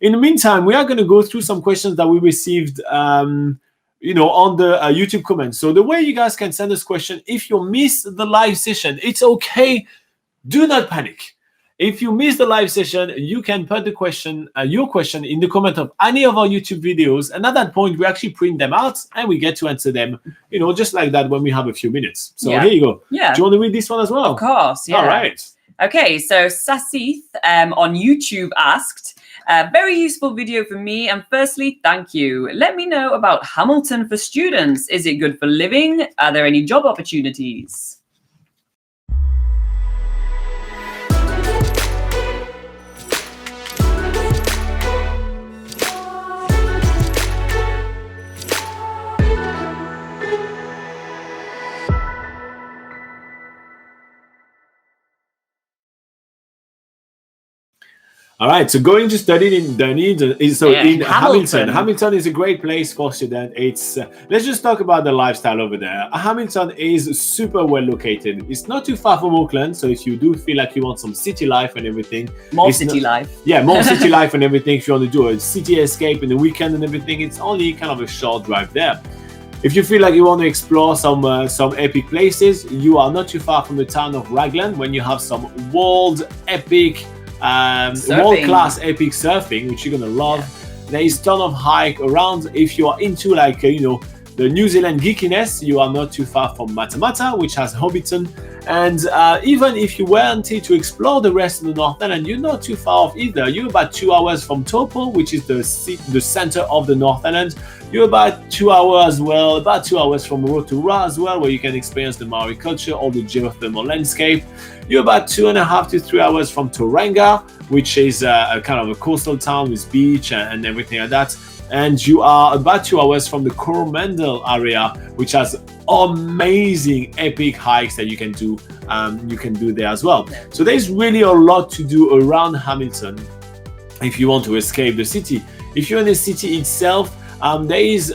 In the meantime, we are going to go through some questions that we received on the YouTube comments. So the way you guys can send us questions, if you miss the live session, it's okay. Do not panic. If you miss the live session, you can put the question, your question, in the comment of any of our YouTube videos, and at that point, we actually print them out and we get to answer them, just like that when we have a few minutes. So Here you go. Yeah. Do you want to read this one as well? Of course. Yeah. All right. Okay. So Sasith on YouTube asked, very useful video for me. And firstly, thank you. Let me know about Hamilton for students. Is it good for living? Are there any job opportunities? All right, so going to study in Dunedin in Hamilton. Hamilton is a great place for students. It's let's just talk about the lifestyle over there. Hamilton is super well located. It's not too far from Auckland, so if you do feel like you want some city life and everything, more city life. Yeah, more city life and everything. If you want to do a city escape in the weekend and everything, it's only kind of a short drive there. If you feel like you want to explore some epic places, you are not too far from the town of Raglan when you have some world-class epic surfing, which you're gonna love. Yeah. There is a ton of hike around. If you are into the New Zealand geekiness, you are not too far from Matamata, which has Hobbiton. And even if you wanted to explore the rest of the North Island, you're not too far off either. You're about 2 hours from Taupo, which is the center of the North Island. You're about 2 hours about 2 hours from Rotorua as well, where you can experience the Maori culture or the geothermal landscape. You're about 2.5 to 3 hours from Tauranga, which is a kind of a coastal town with beach and everything like that. And you are about 2 hours from the Coromandel area, which has amazing epic hikes that you can do. You can do there as well. So there's really a lot to do around Hamilton if you want to escape the city. If you're in the city itself, there is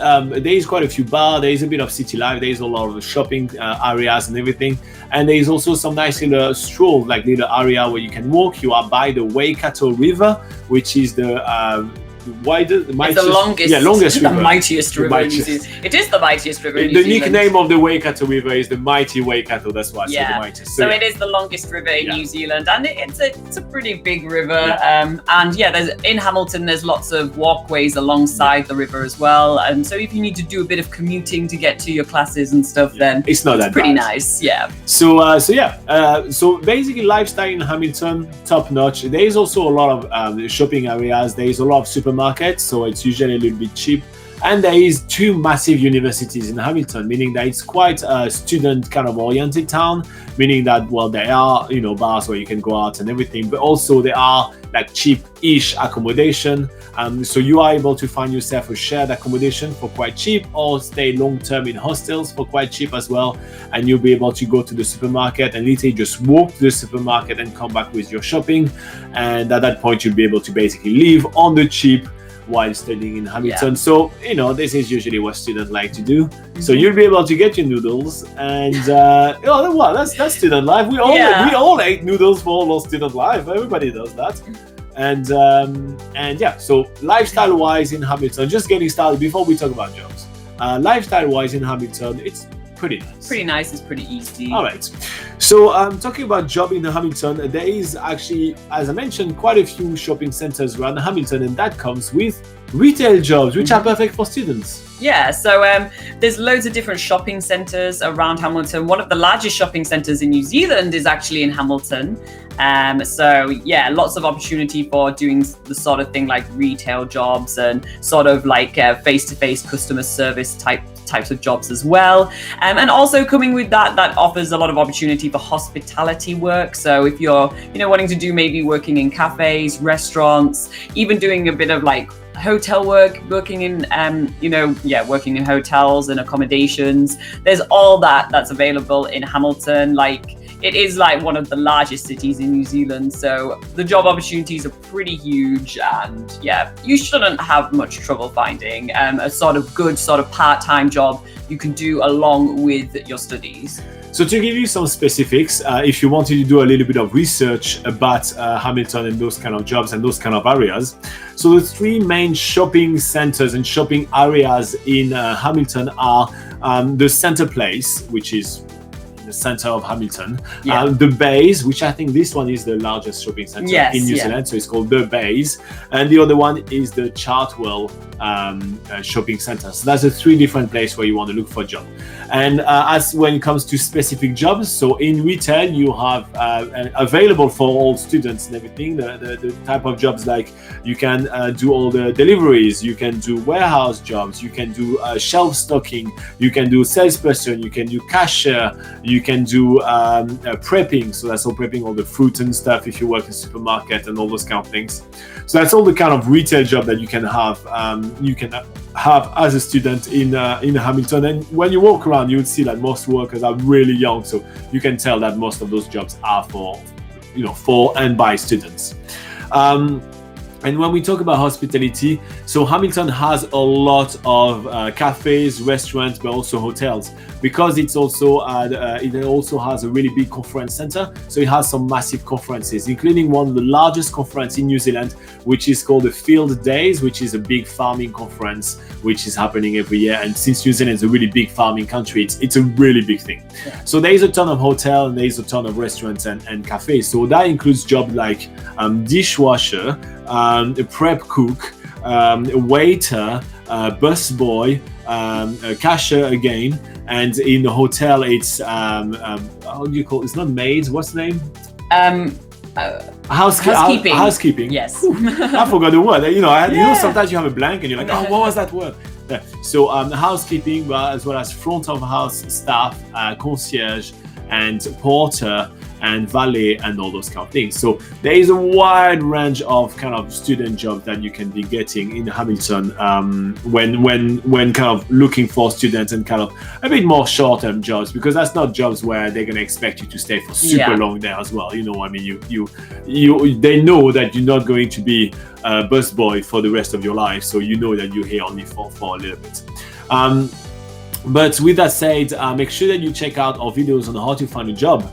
quite a few bars. There is a bit of city life. There is a lot of shopping areas and everything, and there is also some nice little stroll, like little area where you can walk. You are by the Waikato River, which is the longest river. The mightiest river in New Zealand. It is the mightiest river in New Zealand. The nickname of the Waikato River is the mighty Waikato. That's why I say the mightiest. So it is the longest river in New Zealand, and it's a pretty big river. In Hamilton there's lots of walkways alongside the river as well. And so if you need to do a bit of commuting to get to your classes and stuff, then it's pretty nice. Yeah. So basically lifestyle in Hamilton, top notch. There is also a lot of shopping areas. There is a lot of supermarkets, so it's usually a little bit cheap. And there is 2 massive universities in Hamilton, meaning that it's quite a student kind of oriented town, meaning that, there are, bars where you can go out and everything, but also there are like cheap-ish accommodation. So you are able to find yourself a shared accommodation for quite cheap, or stay long-term in hostels for quite cheap as well. And you'll be able to go to the supermarket and literally just walk to the supermarket and come back with your shopping. And at that point, you'll be able to basically live on the cheap while studying in Hamilton. So, this is usually what students like to do. Mm-hmm. So you'll be able to get your noodles and, that's student life. We all ate noodles for all our student life. Everybody does that. So lifestyle-wise in Hamilton, just getting started before we talk about jobs. Lifestyle-wise in Hamilton, it's pretty nice. Pretty nice. It's pretty easy. All right. So talking about job in Hamilton, there is actually, as I mentioned, quite a few shopping centers around Hamilton, and that comes with retail jobs, which are perfect for students. Yeah, so there's loads of different shopping centres around Hamilton. One of the largest shopping centres in New Zealand is actually in Hamilton. Lots of opportunity for doing the sort of thing like retail jobs and sort of like face-to-face customer service types of jobs as well. And also coming with that offers a lot of opportunity for hospitality work. So if you're, wanting to do maybe working in cafes, restaurants, even doing a bit of like hotel work, working in working in hotels and accommodations, there's all that's available in Hamilton. Like, it is like one of the largest cities in New Zealand, so the job opportunities are pretty huge, and you shouldn't have much trouble finding a sort of good sort of part-time job you can do along with your studies. So to give you some specifics, if you wanted to do a little bit of research about Hamilton and those kind of jobs and those kind of areas, so the three main shopping centers and shopping areas in Hamilton are the Center Place, which is the center of Hamilton, the Bays, which I think this one is the largest shopping center in New Zealand, so it's called the Bays, and the other one is the Chartwell shopping center. So that's the three different places where you want to look for a job. And as when it comes to specific jobs, so in retail you have available for all students and everything, the type of jobs like you can do all the deliveries, you can do warehouse jobs, you can do shelf stocking, you can do salesperson, you can do cashier, you can do prepping, so that's all prepping all the fruit and stuff if you work in a supermarket and all those kind of things. So that's all the kind of retail job that you can have as a student in Hamilton. And when you walk around, you would see that most workers are really young, so you can tell that most of those jobs are for and by students. And when we talk about hospitality, so Hamilton has a lot of cafes, restaurants, but also hotels, because it also has a really big conference center. So it has some massive conferences, including one of the largest conference in New Zealand, which is called the Field Days, which is a big farming conference, which is happening every year. And since New Zealand is a really big farming country, it's a really big thing. Yeah. So there is a ton of hotel and there is a ton of restaurants and cafes. So that includes jobs like dishwasher, a prep cook, a waiter, bus boy, a cashier again, and in the hotel it's how do you call it? It's not maids. What's the name? Housekeeping. Housekeeping. Yes. I forgot the word. Sometimes you have a blank and you're like, oh, what was that word? Yeah. So housekeeping, but as well as front of house staff, concierge, and porter, and valet, and all those kind of things. So there is a wide range of kind of student jobs that you can be getting in Hamilton when kind of looking for students, and kind of a bit more short-term jobs, because that's not jobs where they're going to expect you to stay for super long there as well. I mean, they know that you're not going to be a bus boy for the rest of your life, so you know that you're here only for a little bit. But with that said, make sure that you check out our videos on how to find a job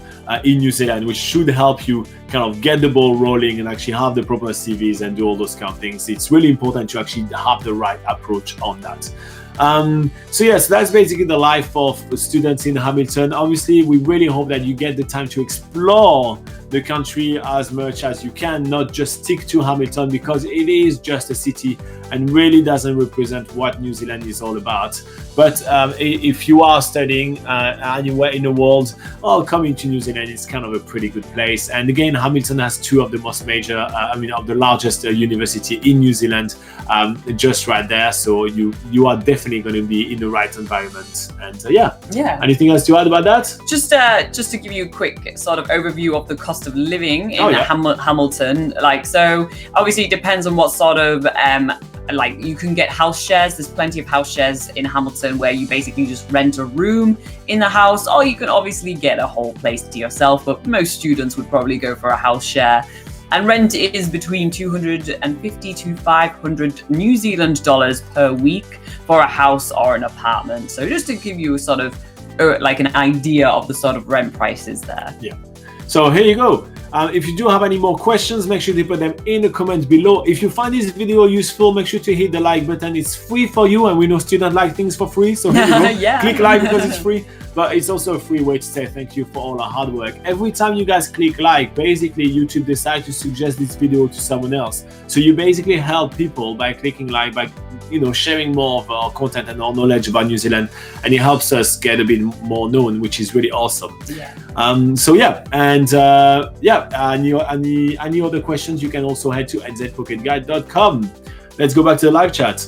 in New Zealand, which should help you kind of get the ball rolling and actually have the proper CVs and do all those kind of things. It's really important to actually have the right approach on that. So yes, that's basically the life of students in Hamilton. Obviously, we really hope that you get the time to explore the country as much as you can, not just stick to Hamilton, because it is just a city and really doesn't represent what New Zealand is all about. But if you are studying anywhere in the world, coming to New Zealand is kind of a pretty good place. And again, Hamilton has two of the most major, of the largest university in New Zealand, just right there. So you are definitely going to be in the right environment. And anything else to add about that? Just to give you a quick sort of overview of the cost of living in Hamilton. So obviously it depends on what sort of you can get house shares. There's plenty of house shares in Hamilton where you basically just rent a room in the house, or you can obviously get a whole place to yourself, but most students would probably go for a house share. And rent is between 250 to 500 New Zealand dollars per week for a house or an apartment. So just to give you a sort of an idea of the sort of rent prices there. Yeah. So here you go. If you do have any more questions, make sure to put them in the comments below. If you find this video useful, make sure to hit the like button. It's free for you, and we know students like things for free. So here you go. Click like because it's free. But it's also a free way to say thank you for all our hard work. Every time you guys click like, basically YouTube decides to suggest this video to someone else. So you basically help people by clicking like, by sharing more of our content and our knowledge about New Zealand, and it helps us get a bit more known, which is really awesome. Any other questions, you can also head to nzpocketguide.com. Let's go back to the live chat.